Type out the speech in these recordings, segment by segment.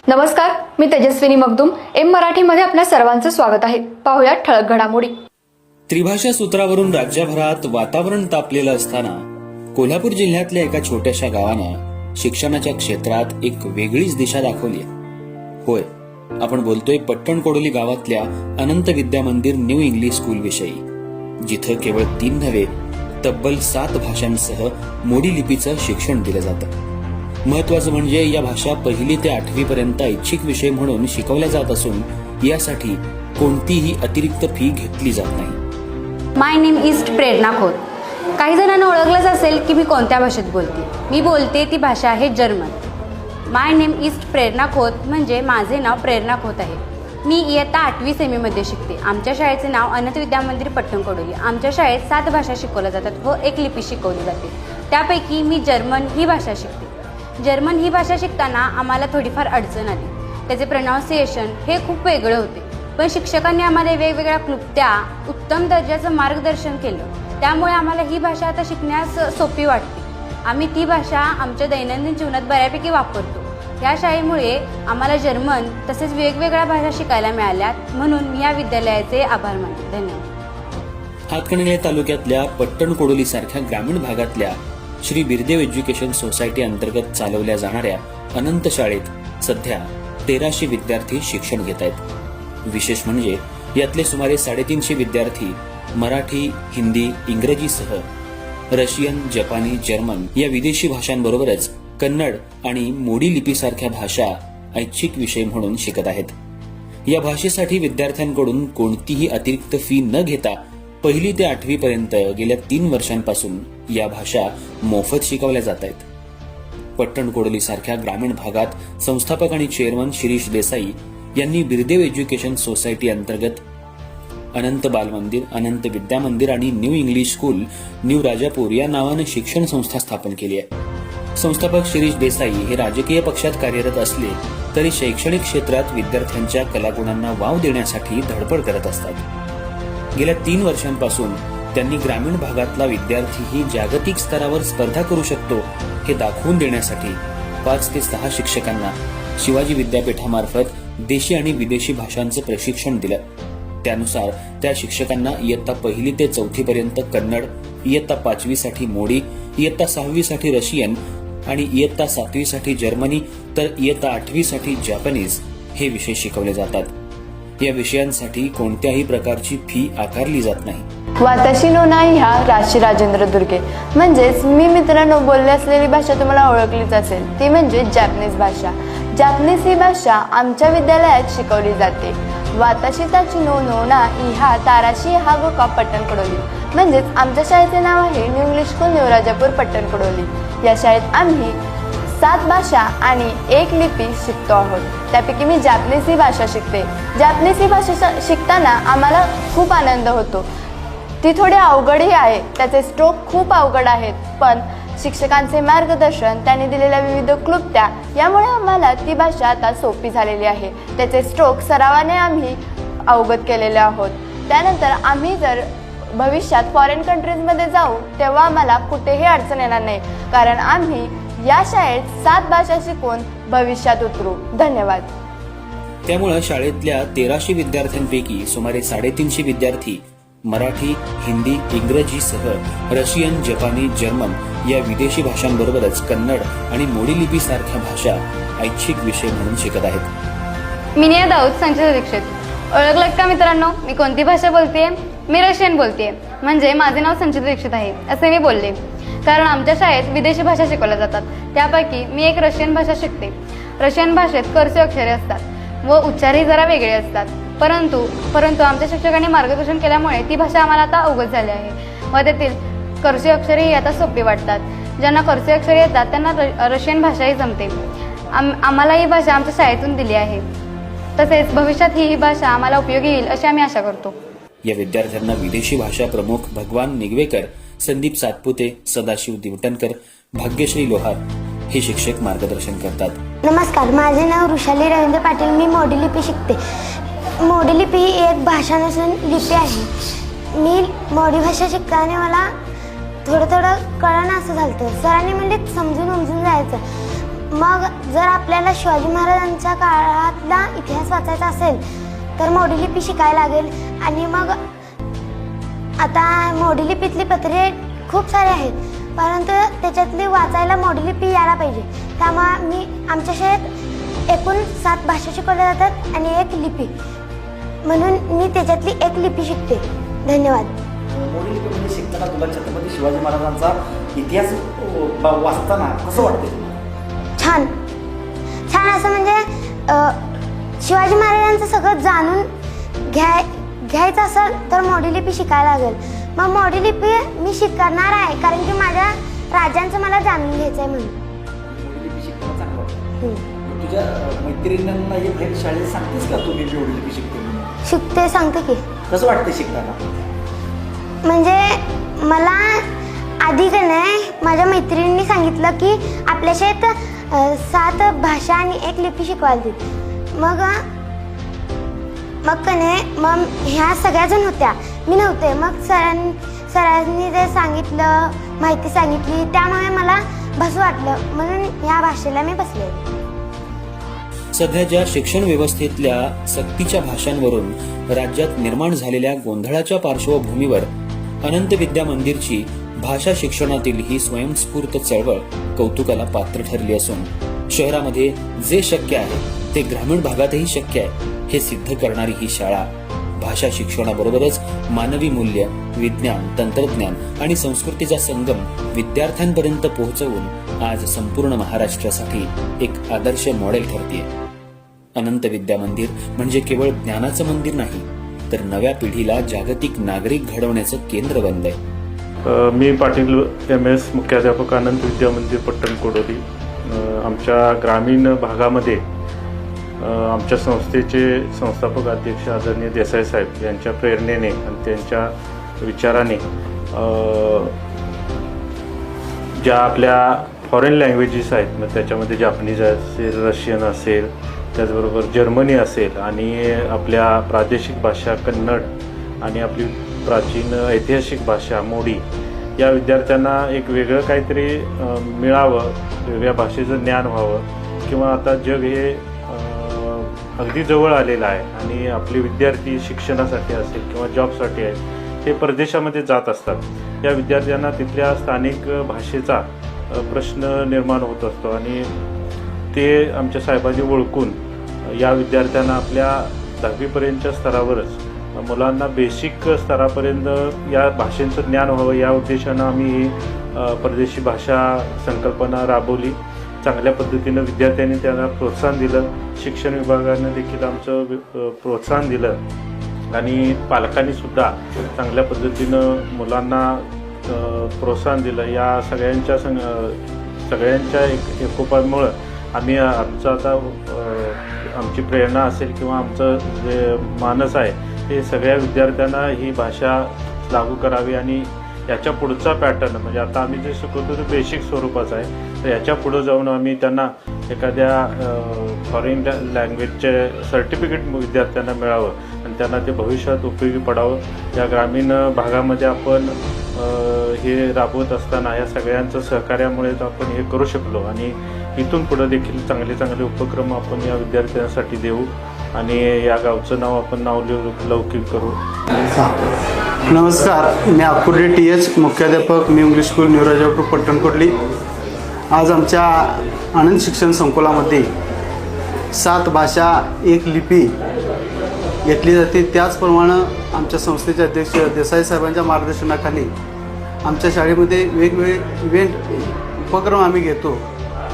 नमस्कार, मी तेजस्विनी मगदूम. एम मराठीमध्ये आपल्या सर्वांचं स्वागत आहे. पाहूया ठळक घडामोडी. त्रिभाषा सूत्रावरून राज्यभरात वातावरण तापलेलं असताना कोल्हापूर जिल्ह्यातल्या एका छोट्याशा गावानं शिक्षणाच्या क्षेत्रात एक वेगळीच दिशा दाखवली. होय, आपण बोलतोय पट्टण कोडोली गावातल्या अनंत विद्या मंदिर न्यू इंग्लिश स्कूल विषयी, जिथं केवळ 3 नव्हे तब्बल 7 भाषांसह मोडी लिपीचं शिक्षण दिलं जातं. महत्वाचं म्हणजे या भाषा 1ली ते 8वी पर्यंत ऐच्छिक विषय म्हणून शिकवल्या जात असून यासाठी कोणतीही अतिरिक्त फी घेतली जात नाही. माय नेम इज प्रेरणा खोत. काही जणांना ओळखलंच असेल की मी कोणत्या भाषेत बोलते. मी बोलते ती भाषा आहे जर्मन. माय नेम इज प्रेरणा खोत म्हणजे माझे नाव प्रेरणा खोत आहे. मी इयत्ता 8वी सेमीमध्ये शिकते. आमच्या शाळेचे नाव अनंत विद्या मंदिर पट्टण कोडोली. आमच्या शाळेत 7 भाषा शिकवल्या जातात व 1 लिपी शिकवली जाते. त्यापैकी मी जर्मन ही भाषा शिकते. जर्मन ही भाषा शिकताना आम्हाला थोडीफार अडचण आली. त्याचे प्रोनाऊन्सिएशन हे खूप वेगळे होते, पण शिक्षकांनी आम्हाला वेगवेगळ्या क्लुप्त्या उत्तम दर्जाचं मार्गदर्शन केलं. त्यामुळे आम्हाला ही भाषा आता शिकण्यास सोपी वाटते. आम्ही ती भाषा आमच्या दैनंदिन जीवनात बऱ्यापैकी वापरतो. या शाळेमुळे आम्हाला जर्मन तसेच वेगवेगळ्या भाषा शिकायला मिळाल्यात, म्हणून मी या विद्यालयाचे आभार मानते. धन्यवाद. हातकणंगले तालुक्यातल्या पट्टण कोडोली सारख्या ग्रामीण भागातल्या श्री बिरदेव एज्युकेशन सोसायटी अंतर्गत चालवल्या जाणाऱ्या अनंत शाळेत सध्या 1300 विद्यार्थी शिक्षण घेत आहेत. विशेष म्हणजे यातले सुमारे 350 विद्यार्थी मराठी, हिंदी, इंग्रजीसह रशियन, जपानी, जर्मन या विदेशी भाषांबरोबरच कन्नड आणि मोडी लिपीसारख्या भाषा ऐच्छिक विषय म्हणून शिकत आहेत. या भाषेसाठी विद्यार्थ्यांकडून कोणतीही अतिरिक्त फी न घेता 1ली ते 8वी पर्यंत गेल्या 3 वर्षांपासून या भाषा मोफत शिकवल्या जात आहेत. पट्टण कोडोली सारख्या ग्रामीण भागात संस्थापक आणि चेअरमन शिरीष देसाई यांनी बिरदेव एज्युकेशन सोसायटी अंतर्गत अनंत बाल मंदिर, अनंत विद्या मंदिर आणि new English school new Rajapur या नावानं शिक्षण संस्था स्थापन केली आहे. संस्थापक शिरीष देसाई हे राजकीय पक्षात कार्यरत असले तरी शैक्षणिक क्षेत्रात विद्यार्थ्यांच्या कलागुणांना वाव देण्यासाठी धडपड करत असतात. गेल्या 3 वर्षांपासून त्यांनी ग्रामीण भागातला विद्यार्थीही जागतिक स्तरावर स्पर्धा करू शकतो हे दाखवून देण्यासाठी 5 ते 6 शिक्षकांना शिवाजी विद्यापीठामार्फत देशी आणि विदेशी भाषांचं प्रशिक्षण दिलं. त्यानुसार त्या शिक्षकांना इयत्ता 1ली ते 4थी पर्यंत कन्नड, इयत्ता 5वी साठी मोडी, इयत्ता 6वी साठी रशियन आणि इयत्ता 7वी साठी जर्मनी तर इयत्ता 8वी साठी जॅपनीज हे विषय शिकवले जातात. या विषयांसाठी कोणत्याही प्रकारची फी आकारली जात नाही. वाताशी नो नाही ह्या राशी राजेंद्र दुर्गे म्हणजेच मी मित्रांनो बोलली असलेली भाषा तुम्हाला ओळखलीच असेल, ती म्हणजे जॅपनीज भाषा. जॅपनीज ही भाषा आमच्या विद्यालयात शिकवली जाते. वाताशीताची नो नोना इहा ताराशी हा गोका पट्टण कोडोली म्हणजेच आमच्या शाळेचे नाव आहे new English school new Rajapur Pattan Kodoli. या शाळेत आम्ही 7 भाषा आणि 1 लिपी शिकतो आहोत. त्यापैकी मी जॅपनीज ही भाषा शिकते. जॅपनीज ही भाषा शिकताना आम्हाला खूप आनंद होतो. ती थोडी अवघडही आहे, त्याचे स्ट्रोक खूप अवघड आहेत, पण शिक्षकांचे मार्गदर्शन, त्यांनी दिलेल्या विविध क्लुप्त्या यामुळे आम्हाला ती भाषा आता सोपी झालेली आहे. त्याचे स्ट्रोक सरावाने आम्ही अवगत केलेले आहोत. त्यानंतर आम्ही जर भविष्यात फॉरेन कंट्रीजमध्ये जाऊ तेव्हा आम्हाला कुठेही अडचण येणार नाही, कारण आम्ही या शाळेत 7 भाषा शिकून भविष्यात उतरू. धन्यवाद. त्यामुळे शाळेतल्या 1300 विद्यार्थ्यांपैकी सुमारे 350 विद्यार्थी मराठी, हिंदी, इंग्रजीसह रशियन, जपानी, जर्मन या विदेशी भाषांबरोबरच कन्नड आणि मोडी लिपी सारख्या भाषा ऐच्छिक विषय म्हणून शिकत आहेत. मिनिया दाऊद संचिता दीक्षित. ओळखलं का मित्रांनो, मी कोणती भाषा बोलतेय? मी रशियन बोलतेय. म्हणजे माझे नाव संचिता दीक्षित आहे असे मी बोलले, कारण आमच्या शाळेत विदेशी भाषा शिकवल्या जातात. त्यापैकी मी 1 रशियन भाषा शिकते. रशियन भाषेत कर्सिव अक्षरे असतात व उच्चारही जरा वेगळे असतात, परंतु आमच्या शिक्षकांनी मार्गदर्शन केल्यामुळे ती भाषा आम्हाला आता अवगत झाली आहे व तेथील कर्सिव अक्षरेही आता सोपी वाटतात. ज्यांना कर्सिव अक्षरे येतात त्यांना रशियन भाषाही जमते. आम्हाला ही भाषा आमच्या शाळेतून दिली आहे. तसेच भविष्यात ही भाषा आम्हाला उपयोगी येईल अशी आम्ही आशा करतो. या विद्यार्थ्यांना विदेशी भाषा प्रमुख भगवान निगवेकर, संदीप सातपुते, सदाशिव दिवटणकर, भाग्यश्री लोहार हे शिक्षक मार्गदर्शन करतात. नमस्कार, माझे नाव ऋषाली रवींद्र पाटील. मी मोडी लिपी शिकते. मोडी लिपी ही एक भाषा नसून लिपी आहे. मी मोडी भाषा शिकताना मला थोडं कळणं असं झालं. सरांनी म्हणजे समजून जायचं. मग जर आपल्याला शिवाजी महाराजांच्या काळातला इतिहास वाचायचा असेल तर मोडी लिपी शिकायला लागेल. आणि मग आता मोडी लिपीतली पत्रे खूप सारे आहेत, परंतु त्याच्यातली वाचायला मोडी लिपी यायला पाहिजे. त्यामुळे आमच्या शाळेत एकूण 7 भाषा शिकवल्या जातात आणि 1 लिपी, म्हणून मी त्याच्यातली 1 लिपी शिकते. धन्यवाद. मोडी लिपीमध्ये शिकताना तुला छत्रपती शिवाजी महाराजांचा इतिहास वाचताना कसं वाटतं? छान छान असं म्हणजे शिवाजी महाराजांचं सगळं जाणून घ्यायचं असेल तर मोडी लिपी शिकायला लागेल. मग मोडी लिपी मी शिकणार आहे कारण की माझ्या राजांचं मला जाणून घ्यायचं आहे म्हणून. मोडी लिपी शिकताना चांगलं वाटतं. तुझ्या मैत्रिणींना हे बाहेर शाळेत सांगतेस का तू मी मोडी लिपी शिकते म्हणून? शिकते, सांगते की. कसं वाटते शिकताना? म्हणजे मला आधी का नाही माझ्या मैत्रिणींनी सांगितलं की आपल्या शाळेत 7 भाषा आणि 1 लिपी शिकवायला देत. मग का नाही मग ह्या सगळ्याजण होत्या, मी नव्हते. मग सरांनी जे सांगितलं, माहिती सांगितली, त्यामुळे मला बसं वाटलं, म्हणून ह्या भाषेला मी बसले. सध्या ज्या शिक्षण व्यवस्थेतल्या सक्तीच्या भाषांवरून राज्यात निर्माण झालेल्या गोंधळाच्या पार्श्वभूमीवर अनंत विद्या मंदिरची भाषा शिक्षणातील ही स्वयंस्फूर्त चळवळ कौतुकाला पात्र ठरली असून शहरामध्ये जे शक्य आहे ते ग्रामीण भागातही शक्य आहे हे सिद्ध करणारी ही शाळा भाषा शिक्षणाबरोबरच मानवी मूल्य, विज्ञान, तंत्रज्ञान आणि संस्कृतीचा संगम विद्यार्थ्यांपर्यंत पोहोचवून आज संपूर्ण महाराष्ट्रासाठी एक आदर्श मॉडेल ठरतेय. अनंत विद्या मंदिर म्हणजे केवळ ज्ञानाचं मंदिर नाही, तर नव्या पिढीला जागतिक नागरिक घडवण्याचं केंद्र बनलंय. मी पाटील MS मुख्याध्यापक अनंत विद्या मंदिर पट्टण कोडोली. आमच्या ग्रामीण भागामध्ये आमच्या संस्थेचे संस्थापक अध्यक्ष आदरणीय देसाई साहेब यांच्या प्रेरणेने आणि त्यांच्या विचाराने ज्या आपल्या फॉरेन लँग्वेजेस आहेत, मग त्याच्यामध्ये जापनीज असेल, रशियन असेल, त्याचबरोबर जर्मनी असेल आणि आपल्या प्रादेशिक भाषा कन्नड आणि आपली प्राचीन ऐतिहासिक भाषा मोडी, या विद्यार्थ्यांना एक वेगळं काहीतरी मिळावं, वेगळ्या भाषेचं ज्ञान व्हावं. किंवा आता जग हे अगदी जवळ आलेलं आहे आणि आपले विद्यार्थी शिक्षणासाठी असेल किंवा जॉबसाठी आहे हे परदेशामध्ये जात असतात. या विद्यार्थ्यांना तिथल्या स्थानिक भाषेचा प्रश्न निर्माण होत असतो आणि ते आमच्या साहेबांनी ओळखून या विद्यार्थ्यांना आपल्या 10वीपर्यंतच्या स्तरावरच मुलांना बेसिक स्तरापर्यंत या भाषेचं ज्ञान व्हावं या उद्देशानं आम्ही ही परदेशी भाषा संकल्पना राबवली. चांगल्या पद्धतीनं विद्यार्थ्यांनी त्यांना प्रोत्साहन दिलं, शिक्षण विभागानं देखील आमचं प्रोत्साहन दिलं आणि पालकांनी सुद्धा चांगल्या पद्धतीनं मुलांना प्रोत्साहन दिलं. या सगळ्यांच्या एकोपामुळं आम्ही आमचं आता आमची प्रेरणा असेल किंवा आमचं जे मानस आहे ते सगळ्या विद्यार्थ्यांना ही भाषा लागू करावी आणि याच्या पुढचा पॅटर्न म्हणजे आता आम्ही जे शिकवतो ते बेसिक स्वरूपाचं आहे, तर याच्या पुढं जाऊन आम्ही त्यांना एखाद्या फॉरेन लँग्वेजचे सर्टिफिकेट विद्यार्थ्यांना मिळावं आणि त्यांना ते भविष्यात उपयोगी पडावं. या ग्रामीण भागामध्ये आपण हे राबवत असताना या सगळ्यांचं सहकार्यामुळेच आपण हे करू शकलो आणि इथून पुढं देखील चांगले चांगले उपक्रम आपण या विद्यार्थ्यांसाठी देऊ आणि या गावचं नाव आपण लौकिक करू. नमस्कार, मी अकुर्डे TH मुख्याध्यापक मी इंग्लिश स्कूल न्यू राजापूर पट्टणकोडली. आज आमच्या आनंद शिक्षण संकुलामध्ये 7 भाषा 1 लिपी घेतली जाते. त्याचप्रमाणे आमच्या संस्थेचे अध्यक्ष देसाई साहेबांच्या मार्गदर्शनाखाली आमच्या शाळेमध्ये वेगवेगळे उपक्रम आम्ही घेतो.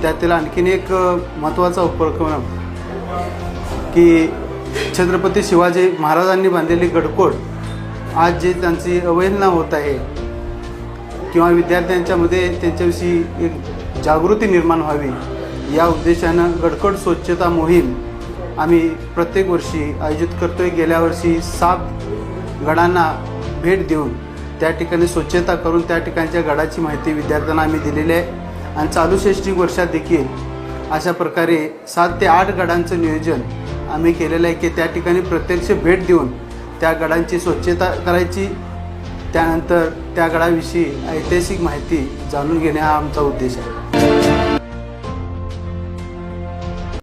त्यातील आणखीन एक महत्त्वाचा उपक्रम की छत्रपती शिवाजी महाराजांनी बांधलेली गडकोट आज जे त्यांची अवहेलना होत आहे किंवा विद्यार्थ्यांच्यामध्ये त्यांच्याविषयी एक जागृती निर्माण व्हावी या उद्देशानं गडकोट स्वच्छता मोहीम आम्ही प्रत्येक वर्षी आयोजित करतो आहे. गेल्या वर्षी 7 गडांना भेट देऊन त्या ठिकाणी स्वच्छता करून त्या ठिकाणच्या गडाची माहिती विद्यार्थ्यांना आम्ही दिलेली आहे आणि चालू शैक्षणिक वर्षात देखील अशा प्रकारे 7 ते 8 गडांचं नियोजन आम्ही केलेलं आहे की त्या ठिकाणी प्रत्यक्ष भेट देऊन त्या गडांची स्वच्छता करायची, त्यानंतर त्या गडाविषयी ऐतिहासिक माहिती जाणून घेणे हा आमचा उद्देश आहे.